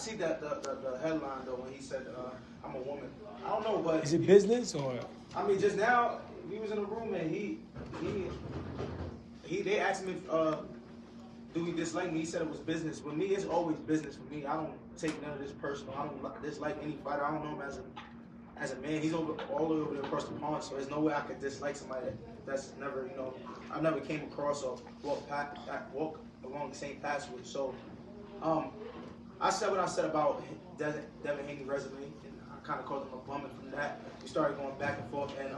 see that the headline though when he said I'm a woman. I don't know, but is it business or? I mean, just now we was in a room and they asked me if do he dislike me. He said it was business. With me, it's always business for me. I don't take none of this personal. I don't dislike any fighter. I don't know him as a man. He's all the way over there across the pond, so there's no way I could dislike somebody that's never, I've never came across or walk along the same path with. So, I said what I said about Devin Haney's resume, and I kind of called him a bum, and from that, we started going back and forth, and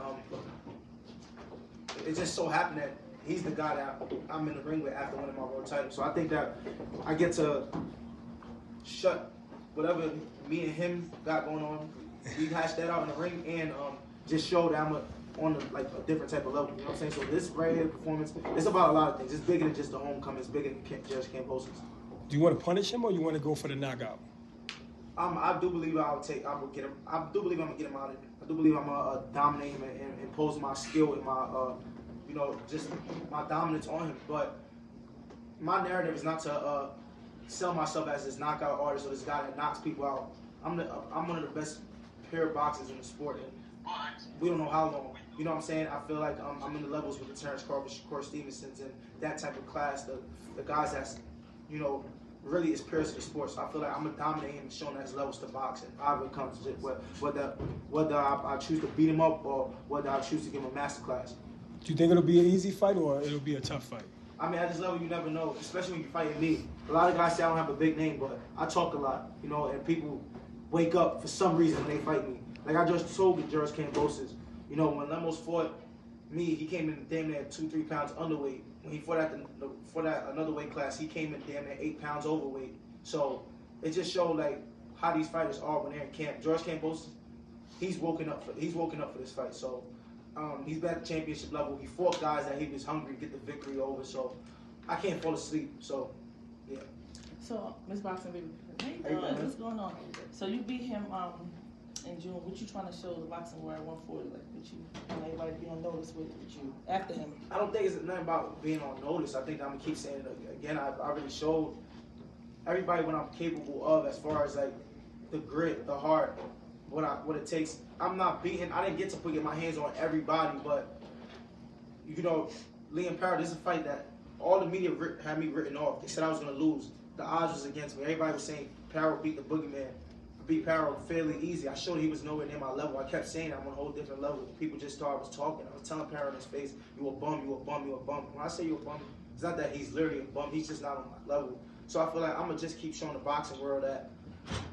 it just so happened that he's the guy that I'm in the ring with after winning my world title. So I think that I get to shut whatever me and him got going on. We hashed that out in the ring and just show that I'm on a different type of level. You know what I'm saying? So this right here performance, it's about a lot of things. It's bigger than just the homecoming. It's bigger than Judge Cambosis. Do you want to punish him or you want to go for the knockout? I do believe I will get him. I do believe I'm gonna get him out of it. I do believe I'm gonna dominate him and impose my skill and my just my dominance on him. But my narrative is not to sell myself as this knockout artist or this guy that knocks people out. I'm one of the best pair of boxers in the sport, and we don't know how long. You know what I'm saying? I feel like I'm in the levels with the Terrence Crawford, Shakur Stevensons, and that type of class. The guys that's really is peers to the sport. So I feel like I'm gonna dominate him and show him that his levels to boxing. However it comes, whether I choose to beat him up or whether I choose to give him a master class. Do you think it'll be an easy fight or it'll be a tough fight? I mean, at this level, you never know, especially when you're fighting me. A lot of guys say I don't have a big name, but I talk a lot, and people wake up for some reason when they fight me. Like I just told the George Cambosis, when Lemos fought me, he came in damn near 2-3 pounds underweight. When he fought at another weight class, he came in damn near 8 pounds overweight. So it just showed like how these fighters are when they're in camp. George Cambosis, he's woken up for this fight. So he's back at championship level. He fought guys that he was hungry to get the victory over. So I can't fall asleep. So yeah. So Miss Boxing Baby, hey what's going on? So you beat him in June. What you trying to show the boxing world at 140? Like, what you want everybody to be on notice with you after him? I don't think it's nothing about being on notice. I think that I'm gonna keep saying it again. I already showed everybody what I'm capable of as far as like the grit, the heart, what it takes. I'm not beating. I didn't get to get my hands on everybody, but Liam Parrott, this is a fight that all the media had me written off. They said I was gonna lose. The odds was against me. Everybody was saying Parrott beat the boogeyman. Beat Parrott fairly easy. I showed he was nowhere near my level. I kept saying I'm on a whole different level. People just thought I was talking. I was telling Parrott in his face, you a bum, you a bum, you a bum. When I say you a bum, it's not that he's literally a bum. He's just not on my level. So I feel like I'm going to just keep showing the boxing world that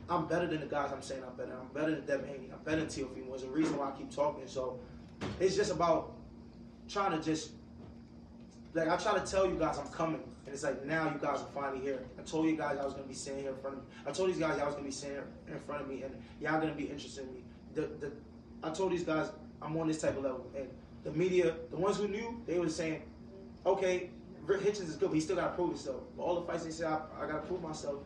I'm better than the guys I'm saying I'm better. I'm better than Devin Haney. I'm better than Teofimo. There's a reason why I keep talking. So it's just about trying to just, like I try to tell you guys I'm coming. And it's like, now you guys are finally here. I told you guys I was going to be sitting here in front of me. I told these guys I was going to be sitting here in front of me, and y'all going to be interested in me. I told these guys I'm on this type of level. And the media, the ones who knew, they were saying, okay, Hitchins is good, but he still got to prove himself. But all the fights they said, I got to prove myself.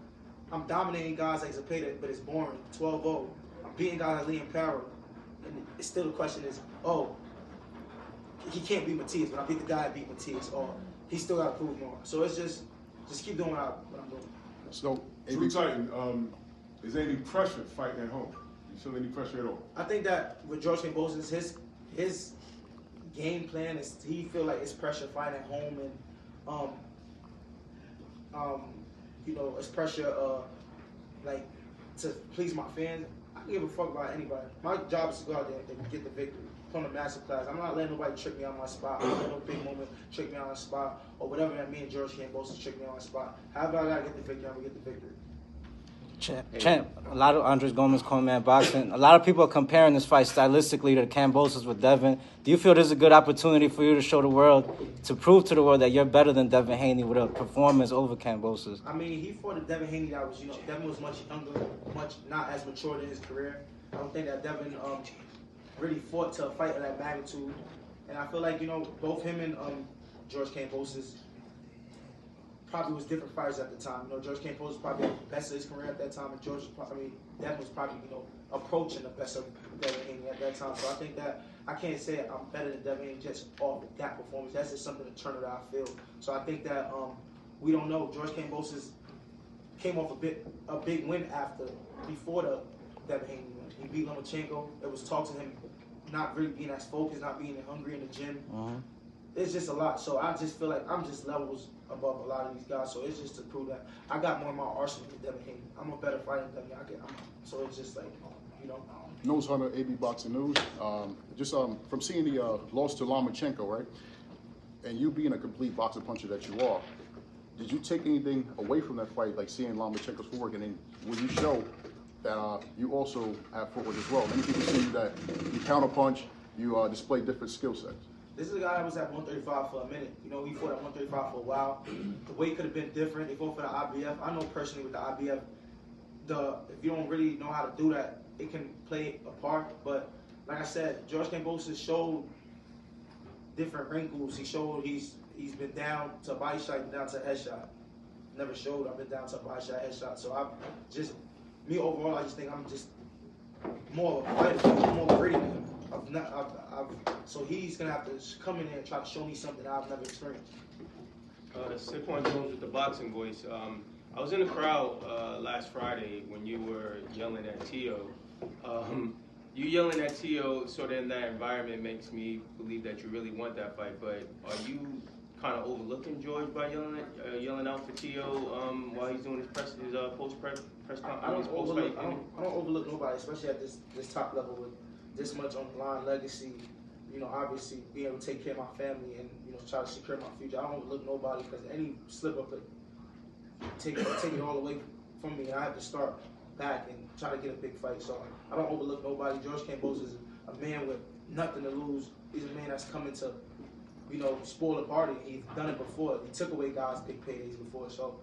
I'm dominating guys like Zepeda, but it's boring, 12-0. I'm beating guys like Liam Parrott. And it's still the question is, he can't beat Matias, but I beat the guy that beat Matias. Or he still got to prove more. So it's just keep doing what I'm doing. So, True Titan, is there any pressure fighting at home? You feel any pressure at all? I think that with George Cambosis, his game plan is he feel like it's pressure fighting at home, and it's pressure like to please my fans. I don't give a fuck about anybody. My job is to go out there and get the victory. From the master class. I'm not letting nobody trick me on my spot. I'm not letting no big moment trick me on my spot or whatever that me and George Cambosis trick me on my spot. However I gotta get the victory, I'm gonna get the victory. Champ, a lot of Andres Gomez, Coleman boxing. A lot of people are comparing this fight stylistically to Cambosis with Devin. Do you feel this is a good opportunity for you to show the world, to prove to the world that you're better than Devin Haney with a performance over Cambosis? I mean, he fought a Devin Haney that was, Devin was much younger, much not as mature in his career. I don't think that Devin really fought to a fight of that magnitude. And I feel like, both him and George Cambosis probably was different fighters at the time. George Cambosis was probably the best of his career at that time, and Devin was probably, approaching the best of Devin Haney at that time. So I think that I can't say I'm better than Devin Haney just off that performance. That's just something to turn it out, I feel. So I think that we don't know. George Cambosis came off a big win before the Devin Haney win. He beat Lomachenko. It was talk to him not really being as focused, not being hungry in the gym. It's just a lot. So I just feel like I'm just levels above a lot of these guys. So it's just to prove that I got more in my arsenal than Devin Haney. I'm a better fighter than Devin. So it's just like, you know. Nose Hunter, AB Boxing News. From seeing the loss to Lomachenko, right? And you being a complete boxer puncher that you are, did you take anything away from that fight, like seeing Lomachenko's footwork, and then will you show that you also have footwork as well? Many people see that you counterpunch, you display different skill sets. This is a guy that was at 135 for a minute. You know, he fought at 135 for a while. The weight could have been different. They fought for the IBF. I know personally with the IBF, if you don't really know how to do that, it can play a part. But like I said, George Kambosos showed different wrinkles. He showed he's been down to a body shot, down to a headshot. Never showed I've been down to a body shot, headshot. So overall, I just think I'm just more of a fighter, more gritty than him. So he's gonna have to come in there and try to show me something I've never experienced. Saquon Jones with the Boxing Voice. I was in the crowd last Friday when you were yelling at Tio. You yelling at Tio sort of in that environment makes me believe that you really want that fight. But are you kind of overlooking George by yelling out for Tio while he's doing his post conference? I don't overlook nobody, especially at this top level with this much on the line, legacy. You know, obviously being able to take care of my family and try to secure my future. I don't overlook nobody because any slip up could take it all away from me, and I have to start back and try to get a big fight. So I don't overlook nobody. George Kambosos is a man with nothing to lose. He's a man that's coming to, spoil a party. He's done it before. He took away guys' big paydays before. So